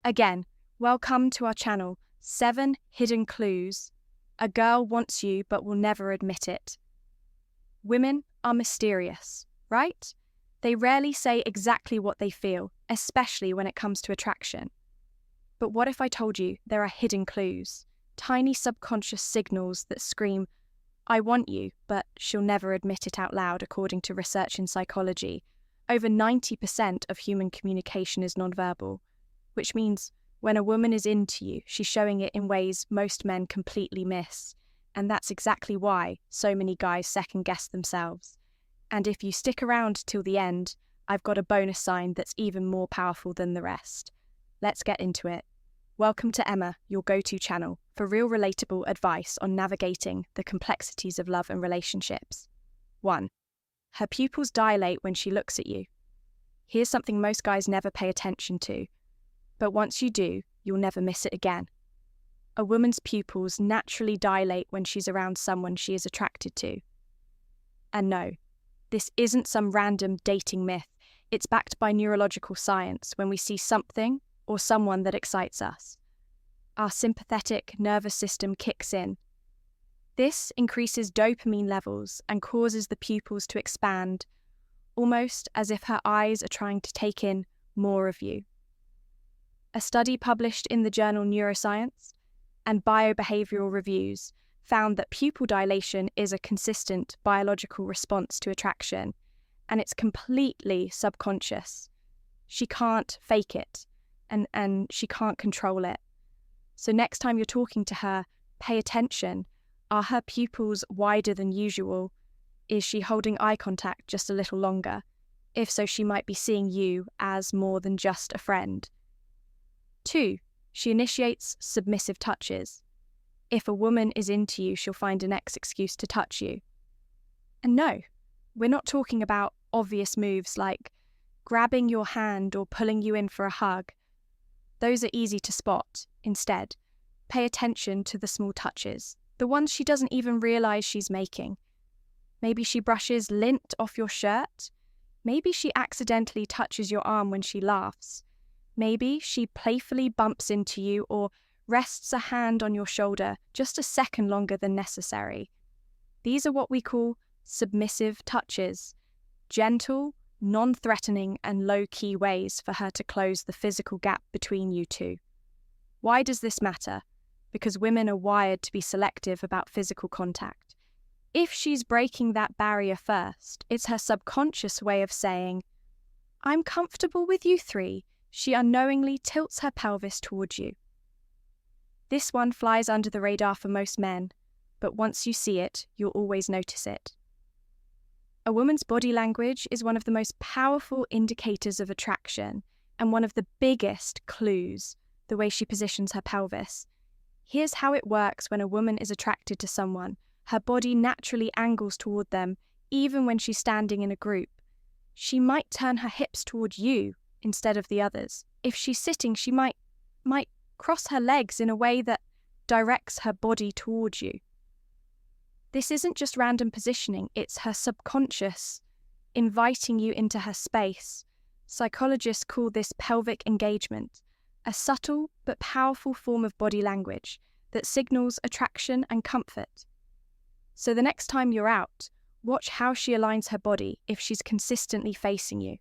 Again, welcome to our channel, 7 Hidden Clues. A girl wants you but will never admit it. Women are mysterious, right? They rarely say exactly what they feel, especially when it comes to attraction. But what if I told you there are hidden clues, tiny subconscious signals that scream, I want you, but she'll never admit it out loud, according to research in psychology. Over 90% of human communication is nonverbal, which means when a woman is into you, she's showing it in ways most men completely miss. And that's exactly why so many guys second-guess themselves. And if you stick around till the end, I've got a bonus sign that's even more powerful than the rest. Let's get into it. Welcome to Emma, your go-to channel for real relatable advice on navigating the complexities of love and relationships. 1. Her pupils dilate when she looks at you. Here's something most guys never pay attention to, but once you do, you'll never miss it again. A woman's pupils naturally dilate when she's around someone she is attracted to. And no, this isn't some random dating myth. It's backed by neurological science when we see something or someone that excites us. Our sympathetic nervous system kicks in. This increases dopamine levels and causes the pupils to expand, almost as if her eyes are trying to take in more of you. A study published in the journal Neuroscience and Biobehavioral Reviews found that pupil dilation is a consistent biological response to attraction, and it's completely subconscious. She can't fake it, and she can't control it. So next time you're talking to her, pay attention. Are her pupils wider than usual? Is she holding eye contact just a little longer? If so, she might be seeing you as more than just a friend. 2. She initiates submissive touches. If a woman is into you, she'll find an excuse to touch you. And no, we're not talking about obvious moves like grabbing your hand or pulling you in for a hug. Those are easy to spot. Instead, pay attention to the small touches, the ones she doesn't even realize she's making. Maybe she brushes lint off your shirt. Maybe she accidentally touches your arm when she laughs. Maybe she playfully bumps into you or rests a hand on your shoulder just a second longer than necessary. These are what we call submissive touches, gentle, non-threatening and low-key ways for her to close the physical gap between you two. Why does this matter? Because women are wired to be selective about physical contact. If she's breaking that barrier first, it's her subconscious way of saying, I'm comfortable with you three. She unknowingly tilts her pelvis towards you. This one flies under the radar for most men, but once you see it, you'll always notice it. A woman's body language is one of the most powerful indicators of attraction and one of the biggest clues, the way she positions her pelvis. Here's how it works when a woman is attracted to someone. Her body naturally angles toward them, even when she's standing in a group. She might turn her hips toward you instead of the others. If she's sitting, she might cross her legs in a way that directs her body towards you. This isn't just random positioning, it's her subconscious inviting you into her space. Psychologists call this pelvic engagement, a subtle but powerful form of body language that signals attraction and comfort. So the next time you're out, watch how she aligns her body if she's consistently facing you.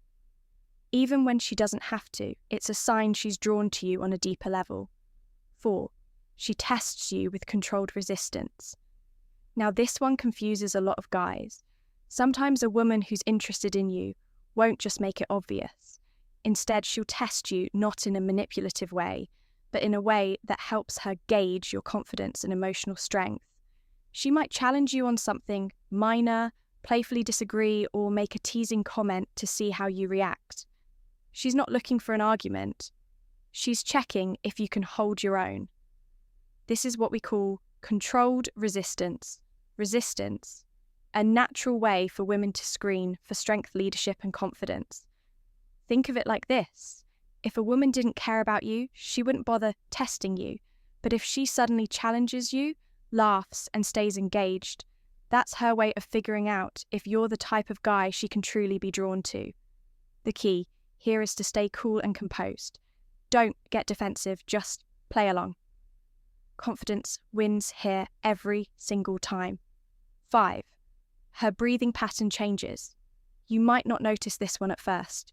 Even when she doesn't have to, it's a sign she's drawn to you on a deeper level. 4. She tests you with controlled resistance. Now this one confuses a lot of guys. Sometimes a woman who's interested in you won't just make it obvious. Instead, she'll test you not in a manipulative way, but in a way that helps her gauge your confidence and emotional strength. She might challenge you on something minor, playfully disagree, or make a teasing comment to see how you react. She's not looking for an argument. She's checking if you can hold your own. This is what we call controlled resistance. Resistance, a natural way for women to screen for strength, leadership, and confidence. Think of it like this. If a woman didn't care about you, she wouldn't bother testing you. But if she suddenly challenges you, laughs, and stays engaged, that's her way of figuring out if you're the type of guy she can truly be drawn to. The key here is to stay cool and composed. Don't get defensive, just play along. Confidence wins here every single time. 5. Her breathing pattern changes. You might not notice this one at first,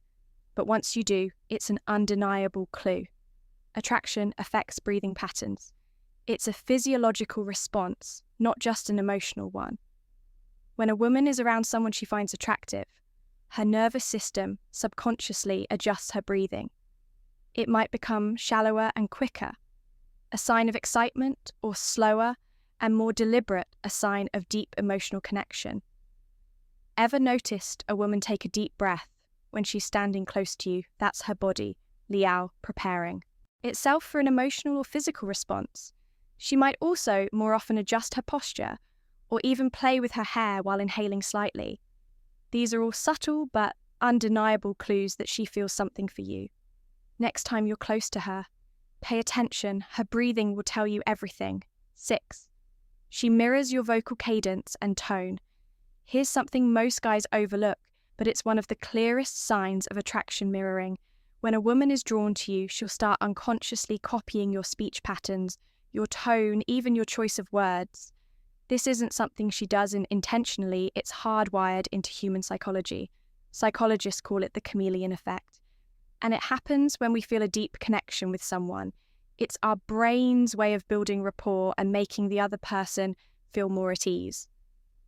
but once you do, it's an undeniable clue. Attraction affects breathing patterns. It's a physiological response, not just an emotional one. When a woman is around someone she finds attractive, her nervous system subconsciously adjusts her breathing. It might become shallower and quicker, a sign of excitement, or slower and more deliberate, a sign of deep emotional connection. Ever noticed a woman take a deep breath when she's standing close to you? That's her body, Liao, preparing itself for an emotional or physical response. She might also more often adjust her posture or even play with her hair while inhaling slightly. These are all subtle but undeniable clues that she feels something for you. Next time you're close to her, pay attention. Her breathing will tell you everything. 6. She mirrors your vocal cadence and tone. Here's something most guys overlook, but it's one of the clearest signs of attraction mirroring. When a woman is drawn to you, she'll start unconsciously copying your speech patterns, your tone, even your choice of words. This isn't something she does intentionally, it's hardwired into human psychology. Psychologists call it the chameleon effect. And it happens when we feel a deep connection with someone. It's our brain's way of building rapport and making the other person feel more at ease.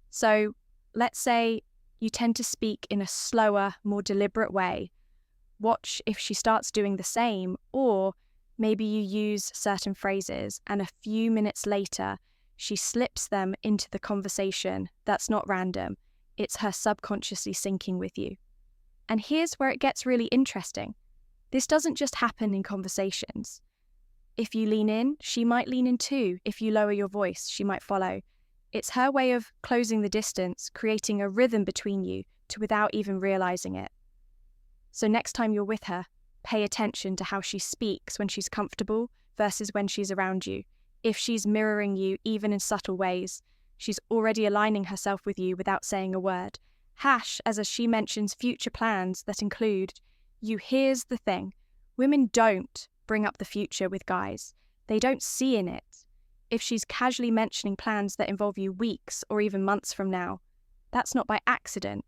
So, let's say you tend to speak in a slower, more deliberate way. Watch if she starts doing the same, or maybe you use certain phrases and a few minutes later, she slips them into the conversation. That's not random. It's her subconsciously syncing with you. And here's where it gets really interesting. This doesn't just happen in conversations. If you lean in, she might lean in too. If you lower your voice, she might follow. It's her way of closing the distance, creating a rhythm between you without even realizing it. So next time you're with her, pay attention to how she speaks when she's comfortable versus when she's around you. If she's mirroring you even in subtle ways, she's already aligning herself with you without saying a word. As she mentions future plans that include you. Here's the thing. Women don't bring up the future with guys. They don't see in it. If she's casually mentioning plans that involve you weeks or even months from now, that's not by accident.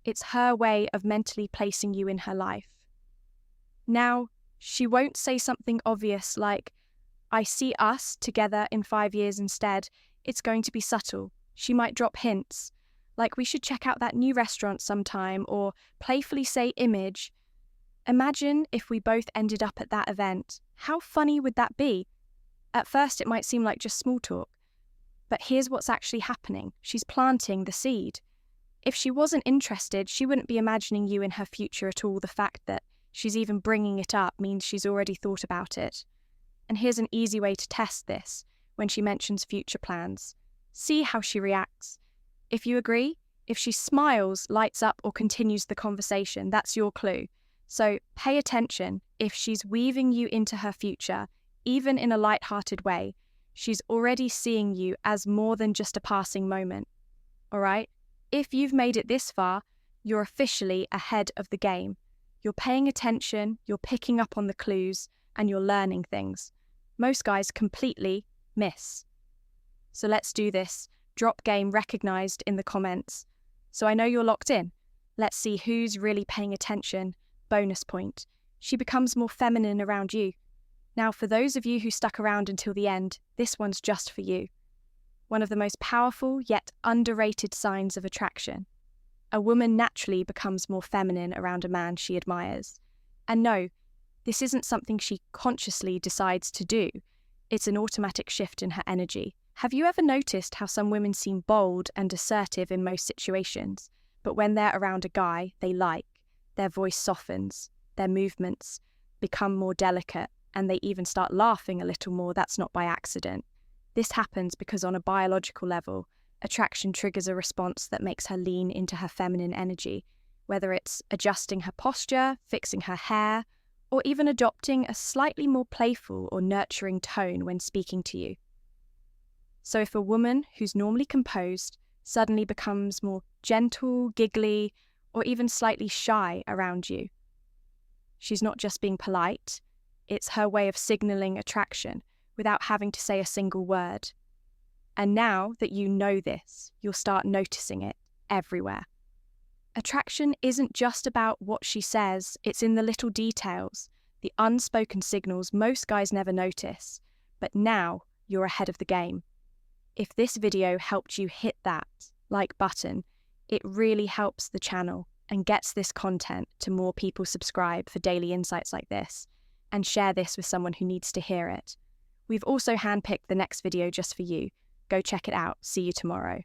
It's her way of mentally placing you in her life. Now, she won't say something obvious like, I see us together in 5 years instead. It's going to be subtle. She might drop hints, like we should check out that new restaurant sometime, or playfully say image. Imagine if we both ended up at that event. How funny would that be? At first it might seem like just small talk, but here's what's actually happening. She's planting the seed. If she wasn't interested, she wouldn't be imagining you in her future at all. The fact that she's even bringing it up means she's already thought about it. And here's an easy way to test this when she mentions future plans. See how she reacts. If you agree, if she smiles, lights up, or continues the conversation, that's your clue. So pay attention. If she's weaving you into her future, even in a light-hearted way, she's already seeing you as more than just a passing moment. All right? If you've made it this far, you're officially ahead of the game. You're paying attention, you're picking up on the clues, and you're learning things. Most guys completely miss. So let's do this. Drop game recognized in the comments. So I know you're locked in. Let's see who's really paying attention. Bonus point. She becomes more feminine around you. Now, for those of you who stuck around until the end, this one's just for you. One of the most powerful yet underrated signs of attraction. A woman naturally becomes more feminine around a man she admires. And no, this isn't something she consciously decides to do. It's an automatic shift in her energy. Have you ever noticed how some women seem bold and assertive in most situations, but when they're around a guy they like, their voice softens, their movements become more delicate, and they even start laughing a little more? That's not by accident. This happens because on a biological level, attraction triggers a response that makes her lean into her feminine energy, whether it's adjusting her posture, fixing her hair, or even adopting a slightly more playful or nurturing tone when speaking to you. So if a woman who's normally composed suddenly becomes more gentle, giggly, or even slightly shy around you, she's not just being polite, it's her way of signaling attraction without having to say a single word. And now that you know this, you'll start noticing it everywhere. Attraction isn't just about what she says, it's in the little details, the unspoken signals most guys never notice. But now you're ahead of the game. If this video helped you hit that like button, it really helps the channel and gets this content to more people subscribe for daily insights like this, and share this with someone who needs to hear it. We've also handpicked the next video just for you. Go check it out. See you tomorrow.